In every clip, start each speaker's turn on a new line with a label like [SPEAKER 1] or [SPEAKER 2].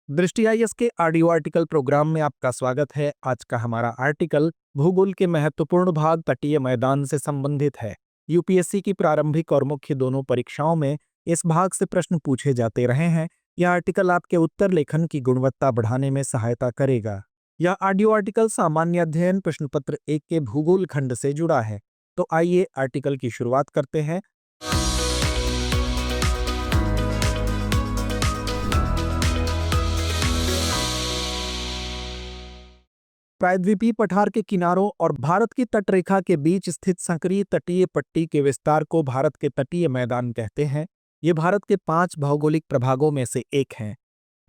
[SPEAKER 1] दृष्टि आईएएस के audio article programme में आपका स्वागत है। आज का हमारा आर्टिकल भूगोल के महत्वपूर्ण भाग तटीय मैदान से संबंधित है। यूपीएससी की प्रारंभिक और मुख्य दोनों परीक्षाओं में इस भाग से प्रश्न पूछे जाते रहे हैं। यह आर्टिकल आपके उत्तर लेखन की गुणवत्ता बढ़ाने में सहायता करेगा। यह ऑडियो आर्टिकल सामान्य अध्ययन प्रश्न पत्र 1 के भूगोल खंड से जुड़ा है। तो आइए आर्टिकल की शुरुआत करते हैं। प्रायद्वीपीय पठार के किनारों और भारत की तटरेखा के बीच स्थित संकरीय तटीय पट्टी के विस्तार को भारत के तटीय मैदान कहते हैं। ये भारत के 5 भौगोलिक प्रभागों में से एक हैं।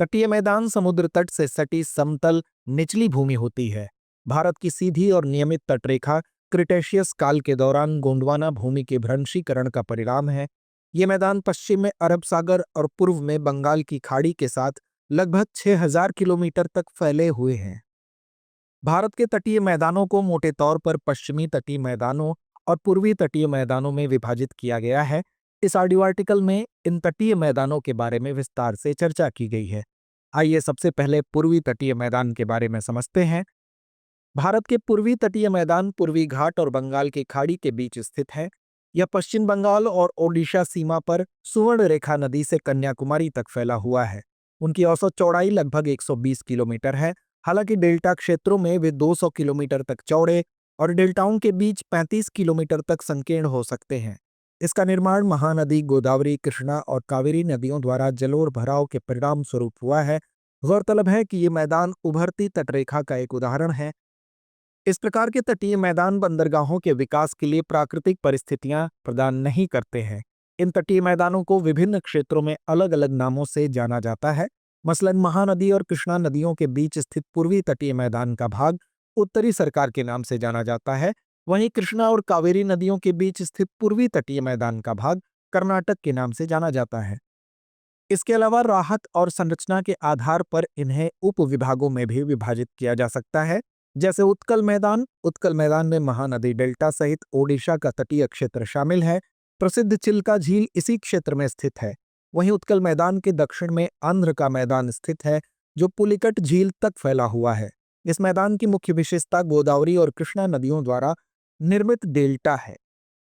[SPEAKER 1] तटीय मैदान समुद्र तट से सटी समतल निचली भूमि होती है। भारत की सीधी और नियमित तटरेखा क्रिटेशियस काल के दौरान गोंडवाना भूमि के भ्रंशीकरण का परिणाम है। ये मैदान पश्चिम में अरब सागर और पूर्व में बंगाल की खाड़ी के साथ लगभग 6000 किलोमीटर तक फैले हुए हैं। भारत के तटीय मैदानों को मोटे तौर पर पश्चिमी तटीय मैदानों और पूर्वी तटीय मैदानों में विभाजित किया गया है। इस ऑडियो आर्टिकल में इन तटीय मैदानों के बारे में विस्तार से चर्चा की गई है। आइए सबसे पहले पूर्वी तटीय मैदान के बारे में समझते हैं। भारत के पूर्वी तटीय मैदान पूर्वी घाट और बंगाल की खाड़ी के बीच स्थित है। यह पश्चिम बंगाल और ओडिशा सीमा पर सुवर्ण रेखा नदी से कन्याकुमारी तक फैला हुआ है। उनकी औसत चौड़ाई लगभग 120 किलोमीटर है। हालांकि डेल्टा क्षेत्रों में वे 200 किलोमीटर तक चौड़े और डेल्टाओं के बीच 35 किलोमीटर तक संकीर्ण हो सकते हैं। इसका निर्माण महानदी गोदावरी, कृष्णा और कावेरी नदियों द्वारा जलोढ़ भराव के परिणाम स्वरूप हुआ है। गौरतलब है कि ये मैदान उभरती तटरेखा का एक उदाहरण है। इस प्रकार के तटीय मैदान बंदरगाहों के विकास के लिए प्राकृतिक परिस्थितियां प्रदान नहीं करते हैं। इन तटीय मैदानों को विभिन्न क्षेत्रों में अलग अलग नामों से जाना जाता है। मसलन महानदी और कृष्णा नदियों के बीच स्थित पूर्वी तटीय मैदान का भाग उत्तरी सरकार के नाम से जाना जाता है। वहीं कृष्णा और कावेरी नदियों के बीच स्थित पूर्वी तटीय मैदान का भाग कर्नाटक के नाम से जाना जाता है। इसके अलावा राहत और संरचना के आधार पर इन्हें उप विभागों में भी विभाजित किया जा सकता है। जैसे उत्कल मैदान में महानदी डेल्टा सहित ओडिशा का तटीय क्षेत्र शामिल है। प्रसिद्ध चिल्का झील इसी क्षेत्र में स्थित है। वहीं उत्कल मैदान के दक्षिण में आंध्र का मैदान स्थित है, जो पुलिकट झील तक फैला हुआ है। इस मैदान की मुख्य विशेषता गोदावरी और कृष्णा नदियों द्वारा निर्मित डेल्टा है।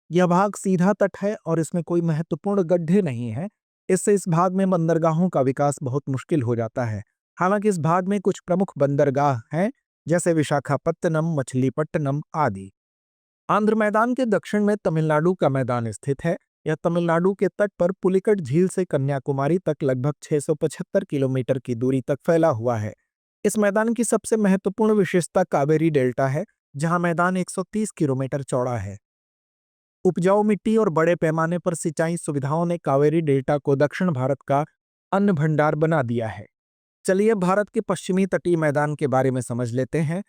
[SPEAKER 1] यह भाग सीधा तट है और इसमें कोई महत्वपूर्ण गड्ढे नहीं है। इससे इस भाग में बंदरगाहों का विकास बहुत मुश्किल हो जाता है। हालांकि इस भाग में कुछ प्रमुख बंदरगाह हैं, जैसे विशाखापत्तनम, मछलीपट्टनम आदि। आंध्र मैदान के दक्षिण में तमिलनाडु का मैदान स्थित है। यह तमिलनाडु के तट पर पुलिकट झील से कन्याकुमारी तक लगभग 675 किलोमीटर की दूरी तक फैला हुआ है। इस मैदान की सबसे महत्वपूर्ण विशेषता कावेरी डेल्टा है, जहां मैदान 130 किलोमीटर चौड़ा है। उपजाऊ मिट्टी और बड़े पैमाने पर सिंचाई सुविधाओं ने कावेरी डेल्टा को दक्षिण भारत का अन्न भंडार बना दिया है। चलिए भारत के पश्चिमी तटीय मैदान के बारे में समझ लेते हैं।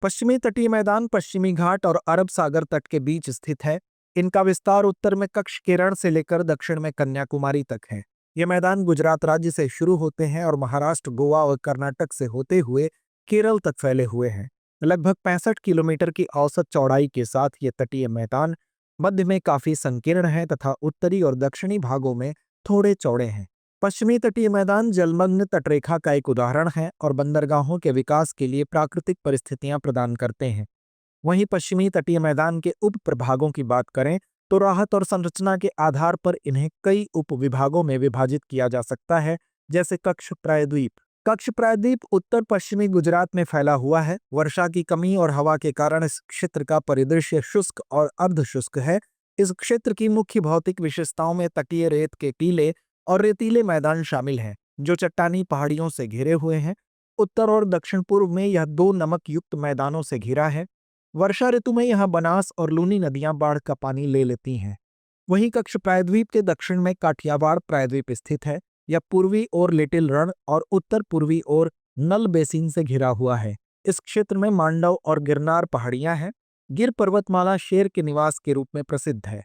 [SPEAKER 1] पश्चिमी तटीय मैदान पश्चिमी घाट और अरब सागर तट के बीच स्थित है। इनका विस्तार उत्तर में कच्छ केरल से लेकर दक्षिण में कन्याकुमारी तक है। ये मैदान गुजरात राज्य से शुरू होते हैं और महाराष्ट्र, गोवा और कर्नाटक से होते हुए केरल तक फैले हुए हैं। लगभग 65 किलोमीटर की औसत चौड़ाई के साथ ये तटीय मैदान मध्य में काफी संकीर्ण है तथा उत्तरी और दक्षिणी भागों में थोड़े चौड़े हैं। पश्चिमी तटीय मैदान जलमग्न तटरेखा का एक उदाहरण है और बंदरगाहों के विकास के लिए प्राकृतिक परिस्थितियां प्रदान करते हैं। वहीं पश्चिमी तटीय मैदान के उप प्रभागों की बात करें तो राहत और संरचना के आधार पर इन्हें कई उप विभागों में विभाजित किया जा सकता है, जैसे कच्छ प्रायद्वीप। कच्छ प्रायद्वीप उत्तर पश्चिमी गुजरात में फैला हुआ है। वर्षा की कमी और हवा के कारण इस क्षेत्र का परिदृश्य शुष्क और अर्ध शुष्क है। इस क्षेत्र की मुख्य भौतिक विशेषताओं में तटीय रेत के टीले और रेतीले मैदान शामिल हैं, जो चट्टानी पहाड़ियों से घिरे हुए हैं। उत्तर और दक्षिण पूर्व में यह 2 नमक युक्त मैदानों से घिरा है। वर्षा ऋतु में यहाँ बनास और लूनी नदियां बाढ़ का पानी ले लेती हैं। वहीं कच्छ प्रायद्वीप के दक्षिण में काठियावाड़ प्रायद्वीप स्थित है। यह पूर्वी ओर लिटिल रण और उत्तर पूर्वी ओर नल बेसिन से घिरा हुआ है। इस क्षेत्र में मांडव और गिरनार पहाड़ियां हैं। गिर पर्वतमाला शेर के निवास के रूप में प्रसिद्ध है।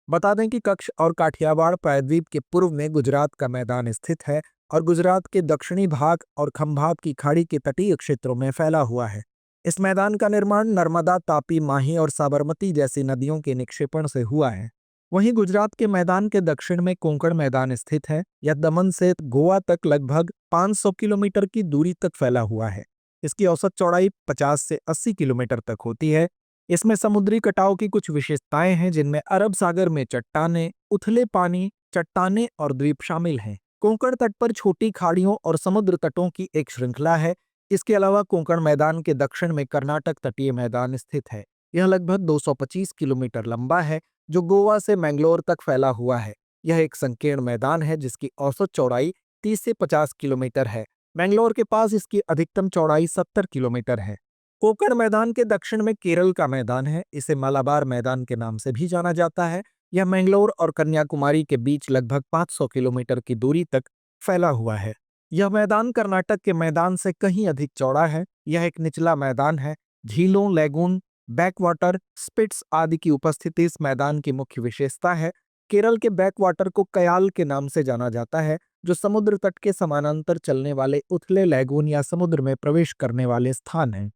[SPEAKER 1] बता दें कि कच्छ और काठियावाड़ प्रायद्वीप के पूर्व में गुजरात का मैदान स्थित है और गुजरात के दक्षिणी भाग और खंभात की खाड़ी के तटीय क्षेत्रों में फैला हुआ है। इस मैदान का निर्माण नर्मदा, तापी, माही और साबरमती जैसी नदियों के निक्षेपण से हुआ है। वहीं गुजरात के मैदान के दक्षिण में कोंकण मैदान स्थित है। यह दमन से गोवा तक लगभग 500 किलोमीटर की दूरी तक फैला हुआ है। इसकी औसत चौड़ाई 50 से 80 किलोमीटर तक होती है। इसमें समुद्री कटाव की कुछ विशेषताएं हैं, जिनमें अरब सागर में चट्टानें, उथले पानी, चट्टानें और द्वीप शामिल हैं। कोंकण तट पर छोटी खाड़ियों और समुद्र तटों की एक श्रृंखला है। इसके अलावा कोंकण मैदान के दक्षिण में कर्नाटक तटीय मैदान स्थित है। यह लगभग 225 किलोमीटर लंबा है, जो गोवा से मैंगलोर तक फैला हुआ है। यह एक संकीर्ण मैदान है जिसकी औसत चौड़ाई 30 से 50 किलोमीटर है। मैंगलोर के पास इसकी अधिकतम चौड़ाई 70 किलोमीटर है। कोंकण मैदान के दक्षिण में केरल का मैदान है। इसे मालाबार मैदान के नाम से भी जाना जाता है। यह मैंगलोर और कन्याकुमारी के बीच लगभग 500 किलोमीटर की दूरी तक फैला हुआ है। यह मैदान कर्नाटक के मैदान से कहीं अधिक चौड़ा है। यह एक निचला मैदान है। झीलों, लैगून, बैकवाटर, स्पिट्स आदि की उपस्थिति इस मैदान की मुख्य विशेषता है। केरल के बैकवाटर को कयाल के नाम से जाना जाता है, जो समुद्र तट के समानांतर चलने वाले उथले लैगून या समुद्र में प्रवेश करने वाले स्थान हैं।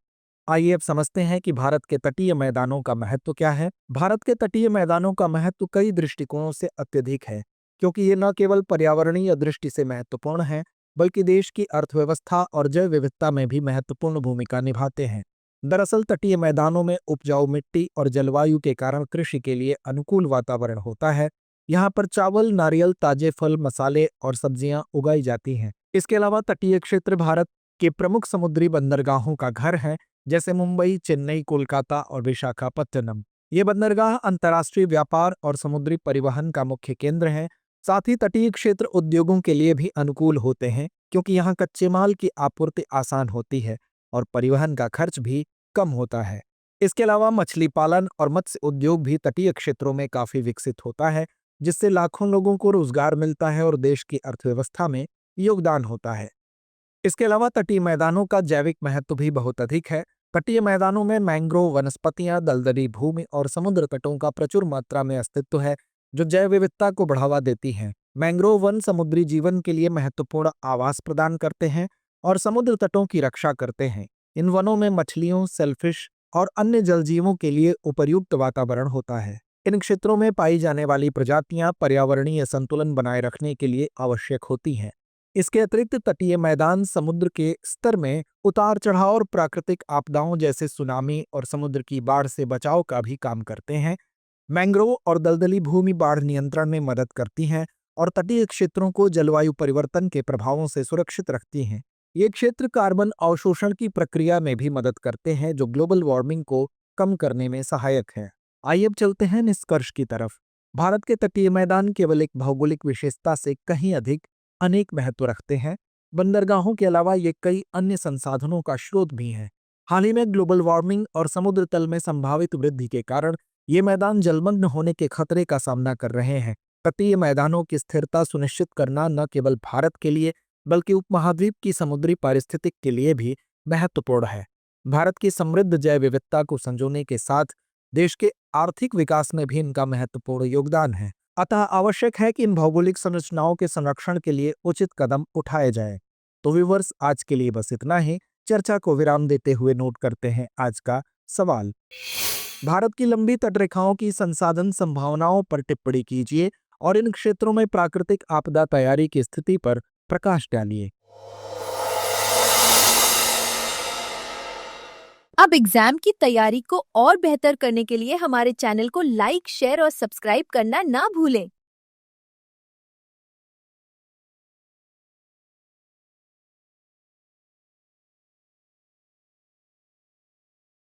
[SPEAKER 1] आइए अब समझते हैं कि भारत के तटीय मैदानों का महत्व क्या है। भारत के तटीय मैदानों का महत्व कई दृष्टिकोणों से अत्यधिक है, क्योंकि ये न केवल पर्यावरणीय दृष्टि से महत्वपूर्ण है, बल्कि देश की अर्थव्यवस्था और जैव विविधता में भी महत्वपूर्ण भूमिका निभाते हैं। दरअसल तटीय मैदानों में उपजाऊ मिट्टी और जलवायु के कारण कृषि के लिए अनुकूल वातावरण होता है। यहाँ पर चावल, नारियल, ताजे फल, मसाले और सब्जियां उगाई जाती हैं। इसके अलावा तटीय क्षेत्र भारत के प्रमुख समुद्री बंदरगाहों का घर है, जैसे मुंबई, चेन्नई, कोलकाता और विशाखापत्तनम। ये बंदरगाह अंतर्राष्ट्रीय व्यापार और समुद्री परिवहन का मुख्य केंद्र हैं। साथ ही तटीय क्षेत्र उद्योगों के लिए भी अनुकूल होते हैं, क्योंकि यहाँ कच्चे माल की आपूर्ति आसान होती है और परिवहन का खर्च भी कम होता है। इसके अलावा मछली पालन और मत्स्य उद्योग भी तटीय क्षेत्रों में काफी विकसित होता है, जिससे लाखों लोगों को रोजगार मिलता है और देश की अर्थव्यवस्था में योगदान होता है। इसके अलावा तटीय मैदानों का जैविक महत्व भी बहुत अधिक है। तटीय मैदानों में मैंग्रोव वनस्पतियां, दलदली भूमि और समुद्र तटों का प्रचुर मात्रा में अस्तित्व है, जो जैव विविधता को बढ़ावा देती हैं। मैंग्रोव वन समुद्री जीवन के लिए महत्वपूर्ण आवास प्रदान करते हैं और समुद्र तटों की रक्षा करते हैं। इन वनों में मछलियों, सेलफिश और अन्य जलजीवों के लिए उपयुक्त वातावरण होता है। इन क्षेत्रों में पाई जाने वाली प्रजातियां पर्यावरणीय संतुलन बनाए रखने के लिए आवश्यक होती हैं। इसके अतिरिक्त तटीय मैदान समुद्र के स्तर में उतार चढ़ाव और प्राकृतिक आपदाओं जैसे सुनामी और समुद्र की बाढ़ से बचाव का भी काम करते हैं। मैंग्रोव और दलदली भूमि बाढ़ नियंत्रण में मदद करती हैं और तटीय क्षेत्रों को जलवायु परिवर्तन के प्रभावों से सुरक्षित रखती हैं। ये क्षेत्र कार्बन अवशोषण की प्रक्रिया में भी मदद करते हैं, जो ग्लोबल वार्मिंग को कम करने में सहायक है। आइए अब चलते हैं निष्कर्ष की तरफ। भारत के तटीय मैदान केवल एक भौगोलिक विशेषता से कहीं अधिक अनेक महत्व रखते हैं। बंदरगाहों के अलावा ये कई अन्य संसाधनों का स्रोत भी हैं। हाल ही में ग्लोबल वार्मिंग और समुद्र तल में संभावित वृद्धि के कारण ये मैदान जलमग्न होने के खतरे का सामना कर रहे हैं। तटीय मैदानों की स्थिरता सुनिश्चित करना न केवल भारत के लिए, बल्कि उपमहाद्वीप की समुद्री पारिस्थितिक के लिए भी महत्वपूर्ण है। भारत की समृद्ध जैव विविधता को संजोने के साथ देश के आर्थिक विकास में भी इनका महत्वपूर्ण योगदान है। अतः आवश्यक है कि इन भौगोलिक संरचनाओं के संरक्षण के लिए उचित कदम उठाए जाएं। तो व्यूअर्स, आज के लिए बस इतना ही। चर्चा को विराम देते हुए नोट करते हैं आज का सवाल। भारत की लंबी तटरेखाओं की संसाधन संभावनाओं पर टिप्पणी कीजिए और इन क्षेत्रों में प्राकृतिक आपदा तैयारी की स्थिति पर प्रकाश डालिए।
[SPEAKER 2] अब एग्जाम की तैयारी को और बेहतर करने के लिए हमारे चैनल को लाइक, शेयर और सब्सक्राइब करना ना भूलें।